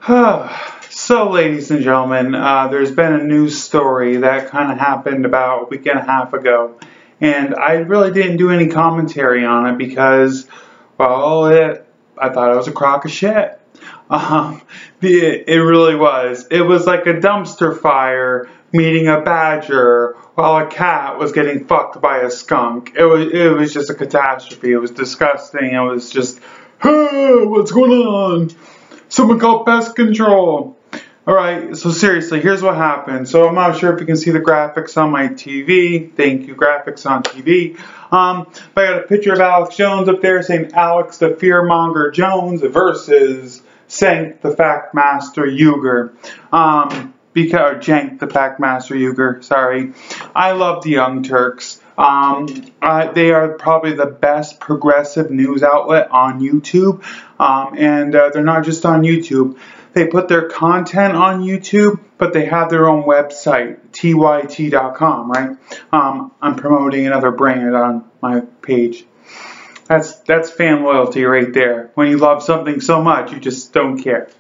So, ladies and gentlemen, there's been a news story that kind of happened about a week and a half ago, and I really didn't do any commentary on it because, well, I thought it was a crock of shit. It really was. It was like a dumpster fire meeting a badger while a cat was getting fucked by a skunk. It was just a catastrophe. It was disgusting. It was just, hey, what's going on? Someone call pest control. Alright, so seriously, here's what happened. So I'm not sure if you can see the graphics on my TV. Thank you, graphics on TV. But I got a picture of Alex Jones up there saying Alex the Fearmonger Jones versus Cenk the Factmaster Uyghur. Cenk the Factmaster Uyghur, sorry. I love the Young Turks. They are probably the best progressive news outlet on YouTube. And they're not just on YouTube. They put their content on YouTube, but they have their own website, TYT.com, right? I'm promoting another brand on my page. That's fan loyalty right there. When you love something so much, you just don't care.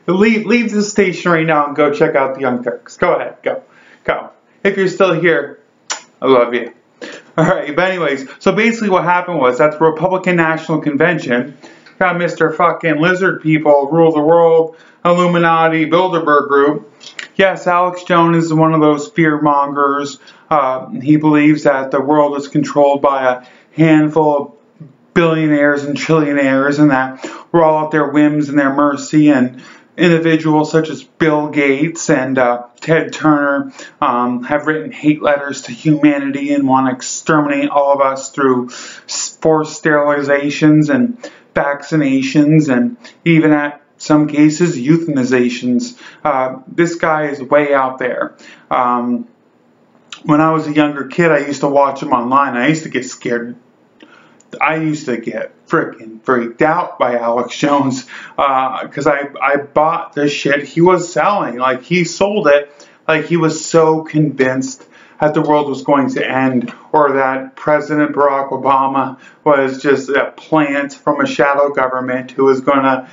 Leave the station right now and go check out the Young Turks. Go ahead, go. If you're still here, I love you. Alright, but anyways, so basically what happened was at the Republican National Convention, got Mr. fucking Lizard People, Rule the World, Illuminati, Bilderberg Group. Yes, Alex Jones is one of those fear mongers. He believes that the world is controlled by a handful of billionaires and trillionaires and that we're all at their whims and their mercy, and individuals such as Bill Gates and Ted Turner have written hate letters to humanity and want to exterminate all of us through forced sterilizations and vaccinations and even at some cases euthanizations. This guy is way out there. When I was a younger kid, I used to watch him online. I used to get scared. I used to get freaking freaked out by Alex Jones because I bought the shit he was selling. Like, he sold it like he was so convinced that the world was going to end, or that President Barack Obama was just a plant from a shadow government who was going to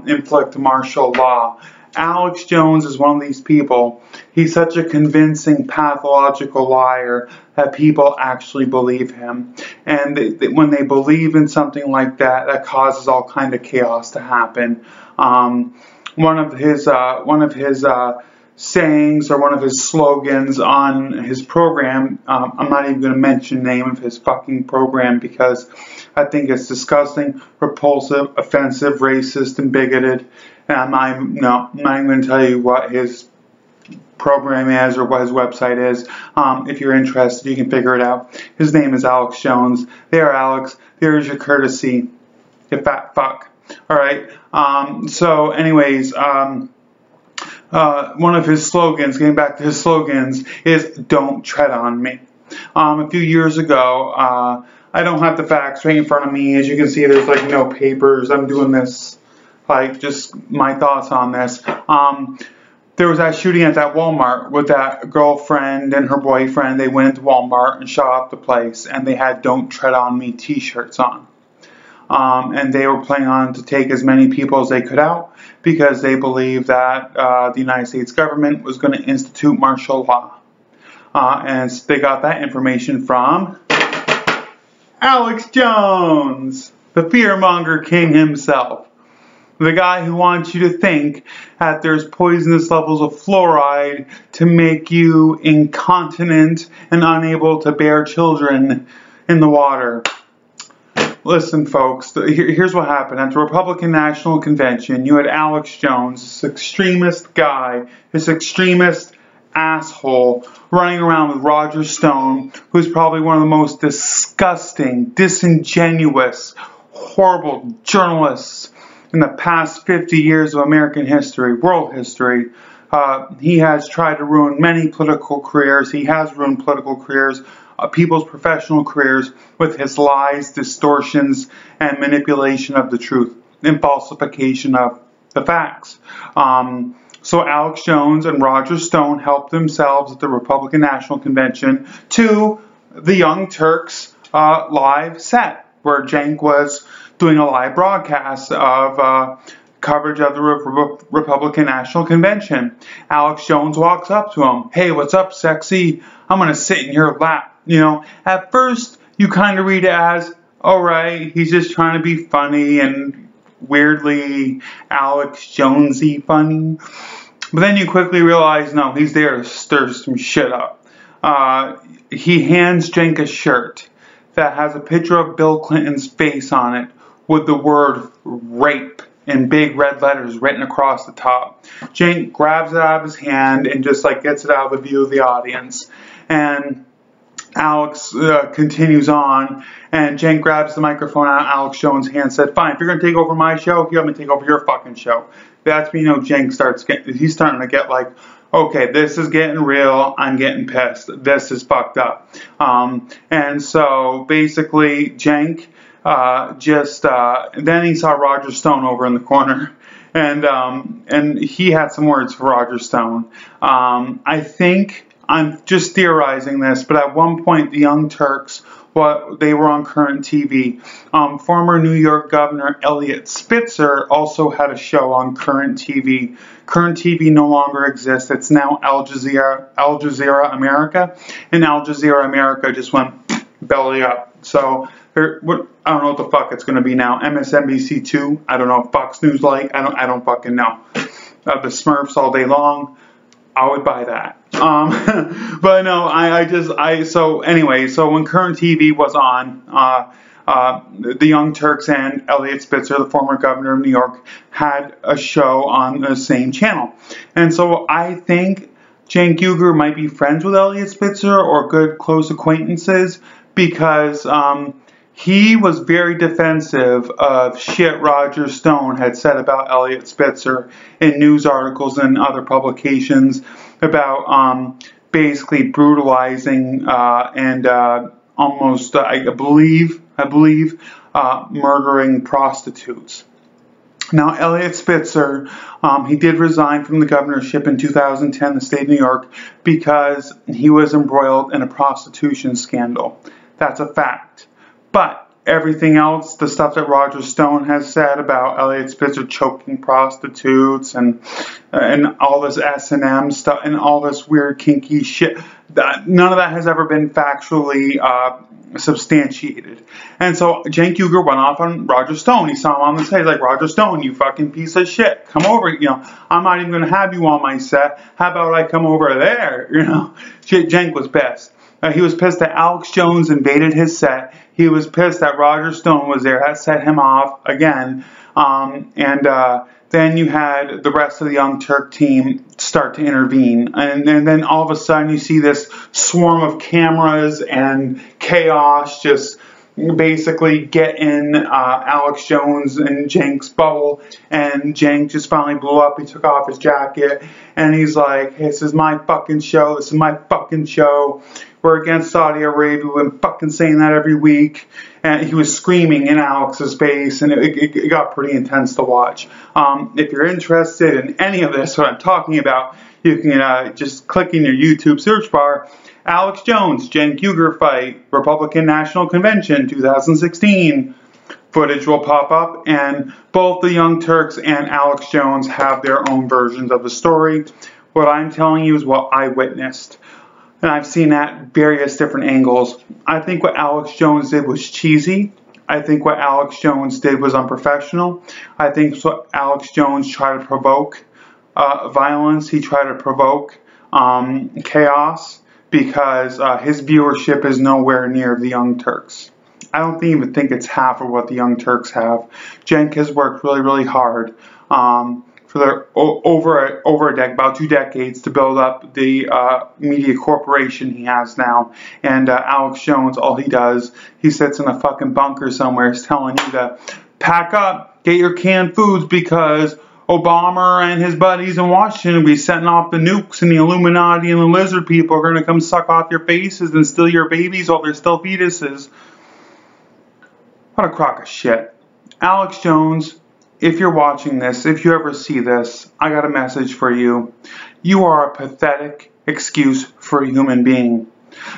inflict martial law. Alex Jones is one of these people. He's such a convincing pathological liar that people actually believe him. And when they believe in something like that, that causes all kind of chaos to happen. One of his sayings, or one of his slogans on his program, I'm not even going to mention the name of his fucking program because I think it's disgusting, repulsive, offensive, racist, and bigoted. And I'm not even going to tell you what his program is or what his website is. If you're interested, you can figure it out. His name is Alex Jones. There, Alex. There's your courtesy. You fat fuck. Alright. So anyways, one of his slogans, getting back to his slogans, is "Don't tread on me." A few years ago, I don't have the facts right in front of me. As you can see, there's like no papers. I'm doing this, like, just my thoughts on this. There was that shooting at that Walmart with that girlfriend and her boyfriend. They went into Walmart and shot up the place, and they had "Don't Tread on Me" t-shirts on. And they were planning on to take as many people as they could out because they believed that the United States government was going to institute martial law. And they got that information from Alex Jones, the fearmonger king himself. The guy who wants you to think that there's poisonous levels of fluoride to make you incontinent and unable to bear children in the water. Listen, folks, here's what happened. At the Republican National Convention, you had Alex Jones, this extremist guy, this extremist asshole, running around with Roger Stone, who's probably one of the most disgusting, disingenuous, horrible journalists in the past 50 years of American history, world history. He has tried to ruin many political careers. He has ruined political careers, people's professional careers, with his lies, distortions, and manipulation of the truth, and falsification of the facts. So Alex Jones and Roger Stone helped themselves at the Republican National Convention to the Young Turks live set, where Cenk was doing a live broadcast of coverage of the Republican National Convention. Alex Jones walks up to him. Hey, what's up, sexy? I'm going to sit in your lap. You know, at first, you kind of read it as, all right, he's just trying to be funny and weirdly Alex Jonesy funny. But then you quickly realize, no, he's there to stir some shit up. He hands Cenk a shirt that has a picture of Bill Clinton's face on it with the word rape in big red letters written across the top. Cenk grabs it out of his hand and just like gets it out of the view of the audience. And Alex continues on, and Cenk grabs the microphone out of Alex Jones' hand and said, fine, if you're going to take over my show, you're going to take over your fucking show. That's when you know Cenk he's starting to get like, okay, this is getting real, I'm getting pissed, this is fucked up. And so basically Cenk then he saw Roger Stone over in the corner. And he had some words for Roger Stone. I think, I'm just theorizing this, but at one point the Young Turks, they were on current TV. Former New York Governor Eliot Spitzer also had a show on current TV. Current TV no longer exists. It's now Al Jazeera America, and Al Jazeera America just went belly up. So I don't know what the fuck it's going to be now. MSNBC2. I don't know. Fox News Light. I don't fucking know. The Smurfs all day long. I would buy that. But no, so anyway, so when current TV was on, the Young Turks and Eliot Spitzer, the former governor of New York, had a show on the same channel. And so I think Cenk Uygur might be friends with Eliot Spitzer or good close acquaintances because he was very defensive of shit Roger Stone had said about Eliot Spitzer in news articles and other publications about basically brutalizing and almost, I believe, murdering prostitutes. Now, Eliot Spitzer, he did resign from the governorship in 2010, the state of New York, because he was embroiled in a prostitution scandal. That's a fact. But everything else, the stuff that Roger Stone has said about Eliot Spitzer choking prostitutes and all this S&M stuff and all this weird kinky shit, none of that has ever been factually substantiated. And so Cenk Uygur went off on Roger Stone. He saw him on the set. He's like, Roger Stone, you fucking piece of shit. Come over. You know, I'm not even going to have you on my set. How about I come over there? You know, Cenk was pissed. He was pissed that Alex Jones invaded his set. He was pissed that Roger Stone was there. That set him off again. Then you had the rest of the Young Turk team start to intervene. And then all of a sudden you see this swarm of cameras and chaos just basically get in Alex Jones and Cenk's bubble. And Cenk just finally blew up. He took off his jacket. And he's like, hey, this is my fucking show. This is my fucking show. We're against Saudi Arabia. We've been fucking saying that every week. And he was screaming in Alex's face, and it got pretty intense to watch. If you're interested in any of this, what I'm talking about, you can just click in your YouTube search bar, Alex Jones, Cenk Uygur fight, Republican National Convention 2016. Footage will pop up, and both the Young Turks and Alex Jones have their own versions of the story. What I'm telling you is what I witnessed. And I've seen at various different angles. I think what Alex Jones did was cheesy. I think what Alex Jones did was unprofessional. I think what Alex Jones tried to provoke violence. He tried to provoke chaos because his viewership is nowhere near the Young Turks. I don't even think it's half of what the Young Turks have. Cenk has worked really, really hard for about 2 decades to build up the media corporation he has now. And Alex Jones, all he does, he sits in a fucking bunker somewhere, is telling you to pack up, get your canned foods, because Obama and his buddies in Washington will be setting off the nukes, and the Illuminati and the lizard people are going to come suck off your faces and steal your babies while they're still fetuses. What a crock of shit. Alex Jones, if you're watching this, if you ever see this, I got a message for you. You are a pathetic excuse for a human being.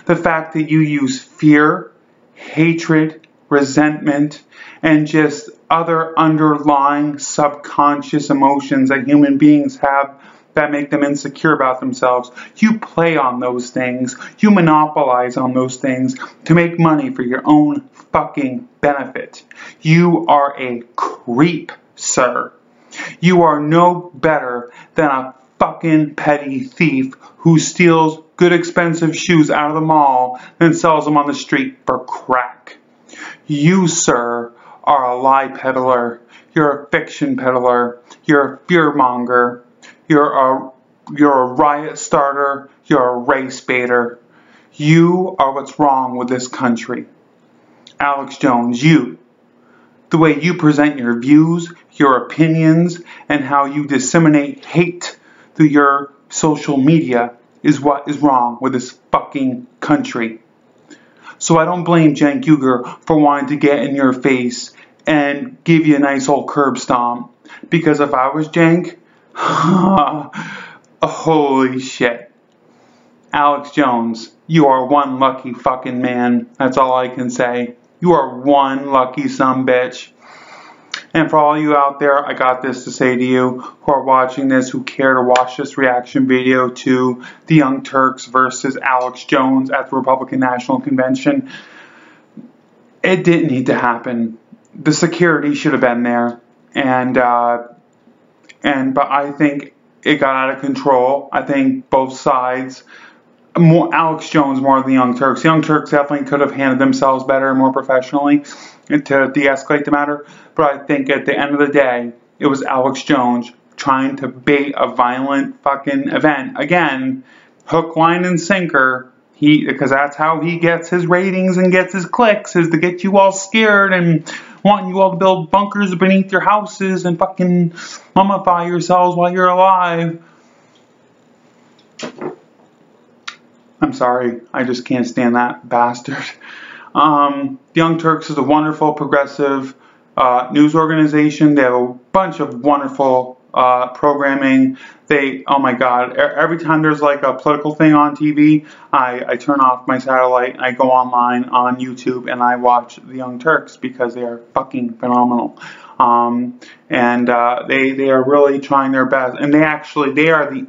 The fact that you use fear, hatred, resentment, and just other underlying subconscious emotions that human beings have that make them insecure about themselves. You play on those things. You monopolize on those things to make money for your own fucking benefit. You are a creep, sir. You are no better than a fucking petty thief who steals good expensive shoes out of the mall and sells them on the street for crack. You, sir, are a lie peddler. You're a fiction peddler. You're a fearmonger. You're a riot starter. You're a race baiter. You are what's wrong with this country. Alex Jones, you. The way you present your views, your opinions, and how you disseminate hate through your social media is what is wrong with this fucking country. So I don't blame Cenk Uygur for wanting to get in your face and give you a nice old curb stomp. Because if I was Cenk, holy shit. Alex Jones, you are one lucky fucking man. That's all I can say. You are one lucky sumbitch. And for all you out there, I got this to say to you who are watching this, who care to watch this reaction video to the Young Turks versus Alex Jones at the Republican National Convention. It didn't need to happen. The security should have been there. But I think it got out of control. I think both sides, Alex Jones more than the Young Turks. The Young Turks definitely could have handled themselves better and more professionally to de-escalate the matter. But I think at the end of the day, it was Alex Jones trying to bait a violent fucking event. Again, hook, line, and sinker. Because that's how he gets his ratings and gets his clicks, is to get you all scared and wanting you all to build bunkers beneath your houses and fucking mummify yourselves while you're alive. I'm sorry, I just can't stand that bastard. The Young Turks is a wonderful, progressive news organization. They have a bunch of wonderful programming. Oh my god, every time there's like a political thing on TV, I turn off my satellite and I go online on YouTube and I watch the Young Turks because they are fucking phenomenal. They are really trying their best, and they are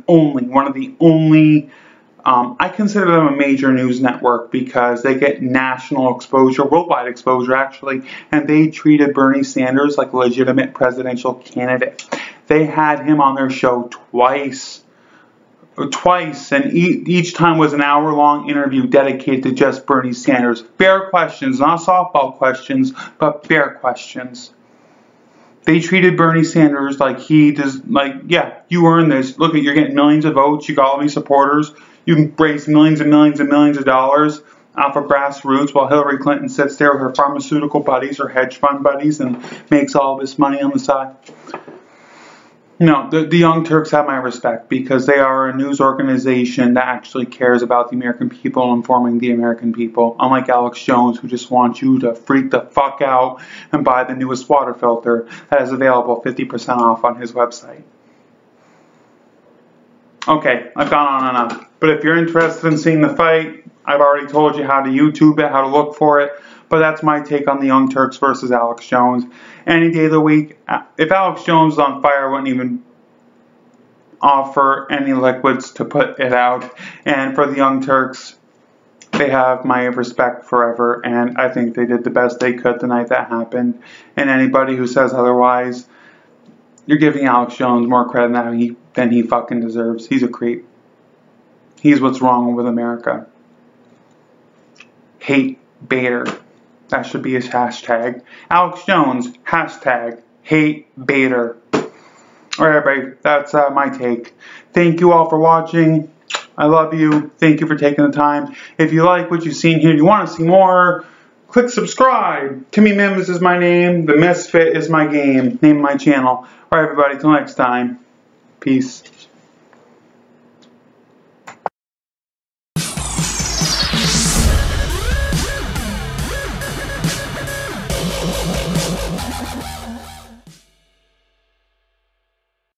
one of the only, I consider them a major news network because they get national exposure, worldwide exposure actually, and they treated Bernie Sanders like a legitimate presidential candidate. They had him on their show twice, and each time was an hour-long interview dedicated to just Bernie Sanders. Fair questions, not softball questions, but fair questions. They treated Bernie Sanders like he does, yeah, you earned this. Look, you're getting millions of votes. You got all these supporters. You can raise millions and millions and millions of dollars off of grassroots while Hillary Clinton sits there with her pharmaceutical buddies or hedge fund buddies and makes all this money on the side. No, the Young Turks have my respect because they are a news organization that actually cares about the American people and informing the American people. Unlike Alex Jones, who just wants you to freak the fuck out and buy the newest water filter that is available 50% off on his website. Okay, I've gone on enough. But if you're interested in seeing the fight, I've already told you how to YouTube it, how to look for it. But that's my take on the Young Turks versus Alex Jones. Any day of the week, if Alex Jones is on fire, I wouldn't even offer any liquids to put it out. And for the Young Turks, they have my respect forever. And I think they did the best they could the night that happened. And anybody who says otherwise, you're giving Alex Jones more credit than he fucking deserves. He's a creep. He's what's wrong with America. Hate baiter. That should be his hashtag. Alex Jones, hashtag hate baiter. Alright, everybody, that's my take. Thank you all for watching. I love you. Thank you for taking the time. If you like what you've seen here, you want to see more, click subscribe. Timmy Mims is my name. The Misfit is my game. Name of my channel. Alright, everybody, till next time. Peace.